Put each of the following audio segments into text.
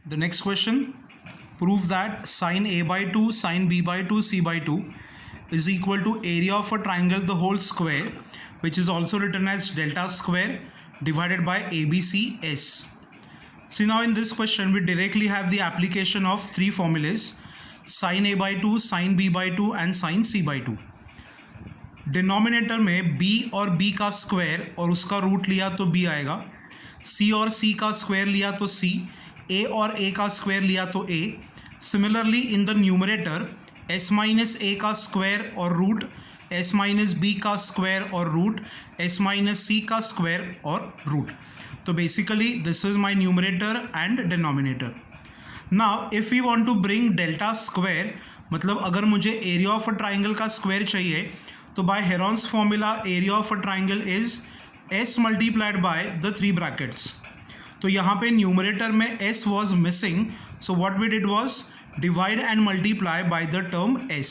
The next question, prove that sine A by 2, sine B by 2, C by 2 is equal to area of a triangle the whole square, which is also written as delta square divided by ABCS. See, now in this question we directly have the application of three formulas, sine A by 2, sine B by 2 and sine C by 2. Denominator में b और b का square और उसका root लिया तो b आएगा, c और c का स्क्वायर लिया तो c, a और a का स्क्वायर लिया तो a. Similarly in the numerator s minus a का स्क्वायर और रूट, s माइनस b का स्क्वायर और रूट, s माइनस c का स्क्वायर और रूट. तो basically this is my numerator and denominator. Now if you want to bring delta square, मतलब अगर मुझे एरिया ऑफ अ ट्राइंगल का स्क्वायर चाहिए तो by Heron's formula area of a triangle is s multiplied by the three brackets. तो यहाँ पे numerator में s was missing, so what we did was divide and multiply by the term s.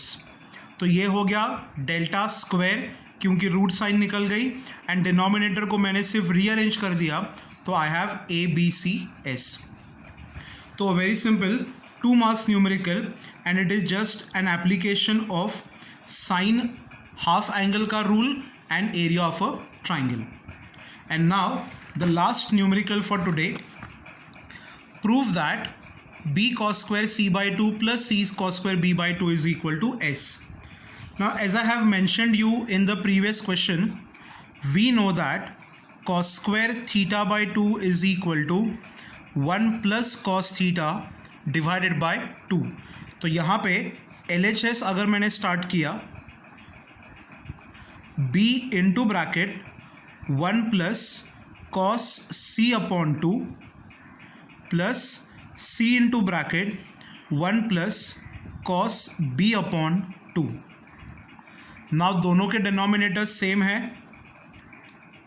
तो ये हो गया डेल्टा स्क्वायर क्योंकि root sign निकल गई, एंड डिनोमिनेटर को मैंने सिर्फ रीअरेंज कर दिया तो आई हैव ABCS. तो very simple, 2 marks numerical and it is just an application of sine half angle का rule and area of a triangle. And now the last numerical for today, prove that b cos square c by 2 plus c cos square b by 2 is equal to s. Now as I have mentioned you in the previous question, we know that cos square theta by 2 is equal to 1 plus cos theta divided by 2. तो यहाँ पे LHS अगर मैंने start किया, b into bracket 1 plus cos c upon 2 plus c into bracket 1 plus cos b upon 2. Now दोनों के denominator same है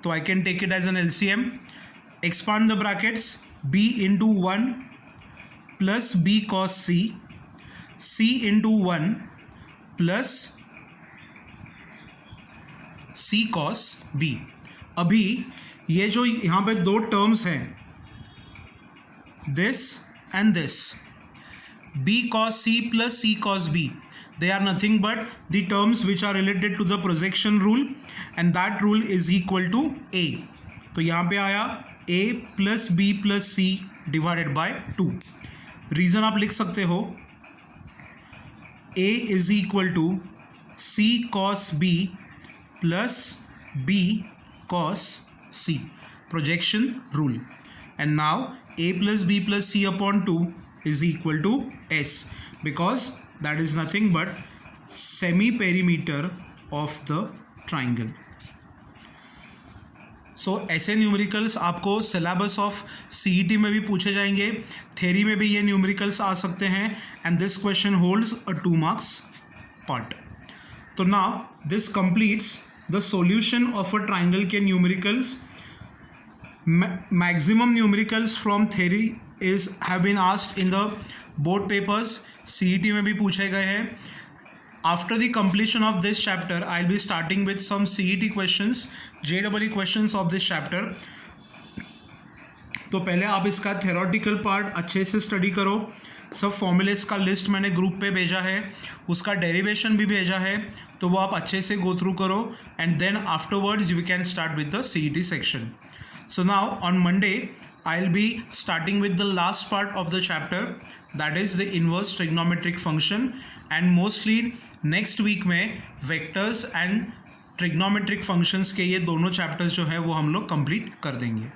तो I can take it as an LCM. Expand the brackets, b into 1 plus b cos c, c into 1 plus c cos b. अभी ये जो यहाँ पे दो टर्म्स हैं, this and this, b cos c plus c cos b, they are nothing but the terms which are related to the projection rule, and that rule is equal to a. तो यहाँ पे आया a plus b plus c divided by 2. Reason आप लिख सकते हो, a is equal to c cos b plus b cos c, projection rule. And now a plus b plus c upon 2 is equal to s, because that is nothing but semi-perimeter of the triangle. सो ऐसे numericals आपको syllabus of CET में भी पूछे जाएंगे, theory में भी ये numericals आ सकते हैं, and this question holds a 2 marks part. तो now this completes the solution of a triangle के numericals. Maximum numericals from theory is have been asked in the board papers, CET में भी पूछे गए हैं. After the completion of this chapter, I'll be starting with some CET questions, JEE questions of this chapter. तो पहले आप इसका theoretical part अच्छे से स्टडी करो. सब फॉर्मूलेस का लिस्ट मैंने ग्रुप पे भेजा है, उसका डेरिवेशन भी भेजा है, तो वो आप अच्छे से गो थ्रू करो, and then afterwards you can start with the CET section. So now on Monday I'll be starting with the last part of the chapter, that is the inverse trigonometric function, and mostly next week में vectors and trigonometric functions के ये दोनों chapters जो है वो हम लोग complete कर देंगे.